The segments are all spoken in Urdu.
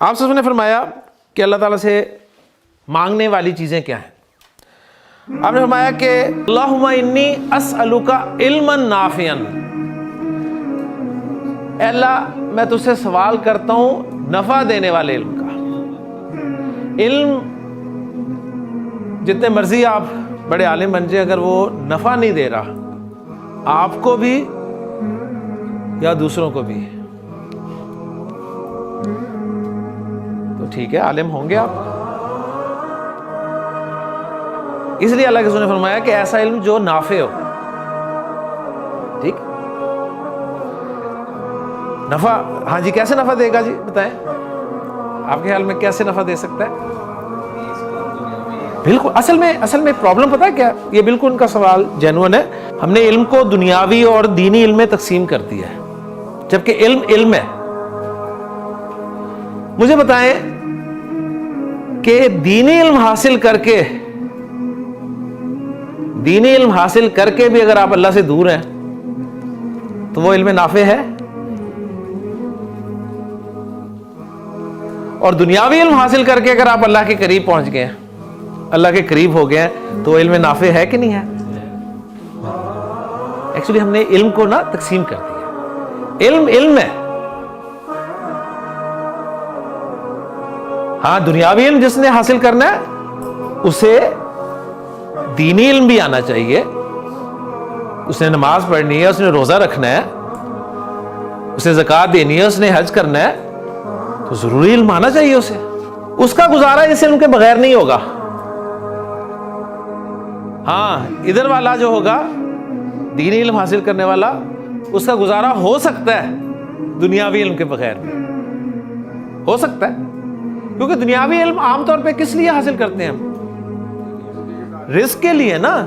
آپ سے نے فرمایا کہ اللہ تعالیٰ سے مانگنے والی چیزیں کیا ہیں؟ آپ نے فرمایا کہ اللہم انی اسألک علما نافعا، اے اللہ میں تجھ سے سوال کرتا ہوں نفع دینے والے علم کا۔ علم جتنے مرضی آپ بڑے عالم بن جائیں، اگر وہ نفع نہیں دے رہا آپ کو بھی یا دوسروں کو بھی، تو ٹھیک ہے عالم ہوں گے آپ۔ اس لیے اللہ کے رسول نے فرمایا کہ ایسا علم جو نافع ہو، ٹھیک نفع۔ ہاں جی، کیسے نفع دے گا جی بتائیں، آپ کے خیال میں کیسے نفع دے سکتا ہے؟ بالکل، اصل میں پرابلم پتہ ہے کیا، یہ بالکل ان کا سوال جینوئن ہے۔ ہم نے علم کو دنیاوی اور دینی علم میں تقسیم کر دیا ہے، جبکہ علم علم ہے۔ مجھے بتائیں کہ دینی علم حاصل کر کے بھی اگر آپ اللہ سے دور ہیں تو وہ علم نافع ہے؟ اور دنیاوی علم حاصل کر کے اگر آپ اللہ کے قریب پہنچ گئے ہیں، اللہ کے قریب ہو گئے ہیں، تو وہ علم نافع ہے کہ نہیں ہے؟ ایکچولی ہم نے علم کو نا تقسیم کر دیا، علم علم ہے۔ ہاں دنیاوی علم جس نے حاصل کرنا ہے اسے دینی علم بھی آنا چاہیے، اس نے نماز پڑھنی ہے، اس نے روزہ رکھنا ہے، اس نے زکوٰۃ دینی ہے، اس نے حج کرنا ہے، تو ضروری علم آنا چاہیے اسے۔ اس کا گزارا اس علم کے بغیر نہیں ہوگا۔ ہاں ادھر والا جو ہوگا دینی علم حاصل کرنے والا، اس کا گزارا ہو سکتا ہے دنیاوی علم کے بغیر بھی، ہو سکتا ہے، کیونکہ دنیاوی علم عام طور پہ کس لیے حاصل کرتے ہیں ہم؟ رزق کے لیے نا،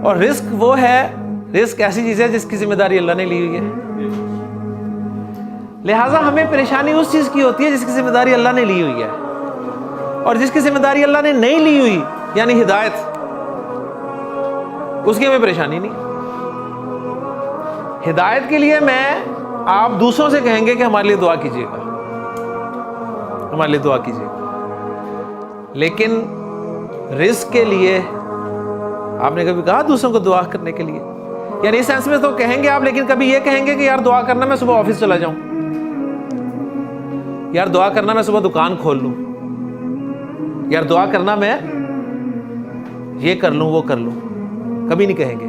اور رزق وہ ہے، رزق ایسی چیز ہے جس کی ذمہ داری اللہ نے لی ہوئی ہے، لہٰذا ہمیں پریشانی اس چیز کی ہوتی ہے جس کی ذمہ داری اللہ نے لی ہوئی ہے، اور جس کی ذمہ داری اللہ نے نہیں لی ہوئی یعنی ہدایت، اس کی ہمیں پریشانی نہیں۔ ہدایت کے لیے آپ دوسروں سے کہیں گے کہ ہمارے لیے دعا کیجیے گا، ہمارے لیے دعا کیجیے گا، لیکن رزق کے لیے آپ نے کبھی کہا دوسروں کو دعا کرنے کے لیے؟ یعنی اس سینس میں تو کہیں گے آپ، لیکن کبھی یہ کہیں گے کہ یار دعا کرنا میں صبح آفس چلا جاؤں، یار دعا کرنا میں صبح دکان کھول لوں، یار دعا کرنا میں یہ کر لوں وہ کر لوں، کبھی نہیں کہیں گے۔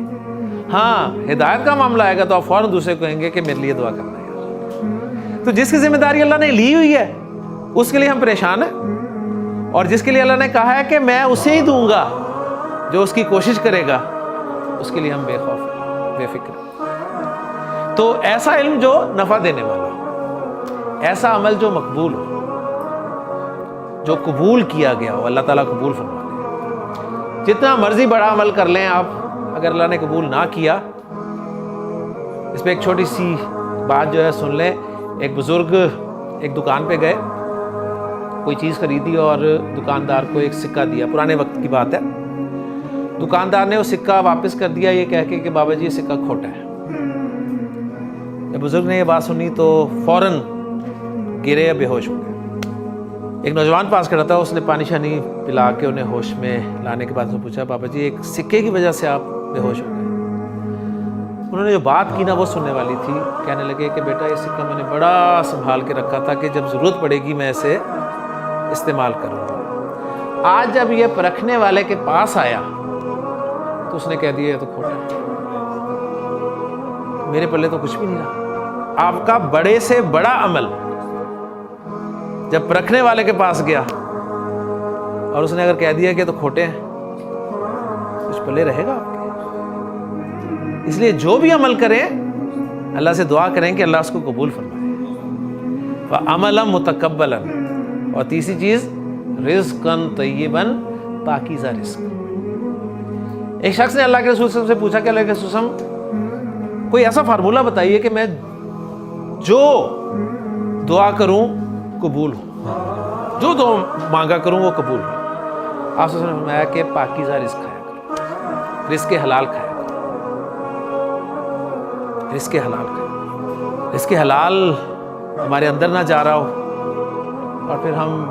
ہاں ہدایت کا معاملہ آئے گا تو آپ فوراً دوسرے کو کہیں گے کہ میرے لیے دعا کرنا ہے یار۔ تو جس کی ذمہ داری اللہ نے لی ہوئی ہے اس کے لیے ہم پریشان ہیں، اور جس کے لیے اللہ نے کہا ہے کہ میں اسے ہی دوں گا جو اس کی کوشش کرے گا، اس کے لیے ہم بے خوف ہیں، بے فکر ہیں۔ تو ایسا علم جو نفع دینے والا ہو، ایسا عمل جو مقبول ہو، جو قبول کیا گیا ہو، اللہ تعالیٰ قبول فرما لے۔ جتنا مرضی بڑا عمل کر لیں آپ، اگر اللہ نے قبول نہ کیا، اس پہ ایک چھوٹی سی بات جو ہے سن لیں۔ ایک بزرگ ایک دکان پہ گئے، کوئی چیز خریدی اور دکاندار کو ایک سکہ دیا، پرانے وقت کی بات ہے۔ دکاندار نے وہ سکہ واپس کر دیا یہ کہہ کے کہ بابا جی یہ سکہ کھوٹا ہے۔ جب بزرگ نے یہ بات سنی تو فوراً گرے یا بے ہوش ہو گئے۔ ایک نوجوان پاس کھڑا تھا، اس نے پانی شانی پلا کے انہیں ہوش میں لانے کے بعد سے پوچھا بابا جی ایک سکے کی وجہ سے آپ بے ہوش ہو گئے؟ انہوں نے جو بات کی نا وہ سننے والی تھی۔ کہنے لگے کہ بیٹا یہ سکہ میں نے بڑا سنبھال کے رکھا تھا کہ جب ضرورت پڑے گی میں اسے استعمال کروں گا۔ آج جب یہ پرکھنے والے کے پاس آیا تو اس نے کہہ دیا یہ تو کھوٹا ہے، میرے پلے تو کچھ بھی نہیں رہا۔ آپ کا بڑے سے بڑا عمل جب پرکھنے والے کے پاس گیا اور اس نے اگر کہہ دیا کہ تو کھوٹے ہیں، کچھ پلے رہے گا آپ کے؟ اس لیے جو بھی عمل کریں اللہ سے دعا کریں کہ اللہ اس کو قبول فرمائے۔ وَعَمَلًا مُتَقَبَّلًا، اور تیسری چیز رزقاً طیباً، پاکیزہ رزق۔ ایک شخص نے اللہ کے رسول صلی اللہ علیہ وسلم سے پوچھا کہ اللہ کے رسول صلی اللہ علیہ وسلم کوئی ایسا فارمولہ بتائیے کہ میں جو دعا کروں قبول ہو، جو دعا مانگا کروں وہ قبول ہو۔ آپ صلی اللہ علیہ وسلم نے فرمایا کہ پاکیزہ رزق کھایا کرو، رزق حلال کھایا کرو، رزق حلال کھایا، رزق حلال ہمارے اندر نہ جا رہا ہو اور پھر ہم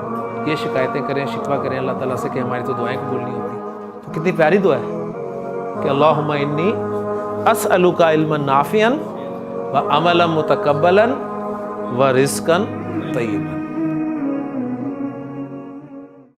یہ شکایتیں کریں، شکوہ کریں اللہ تعالیٰ سے کہ ہماری تو دعائیں قبول نہیں ہوتی. تو کتنی پیاری دعا ہے کہ اللہم انی اسألک علما نافعا و عملا متقبلا و رزقا طیبا.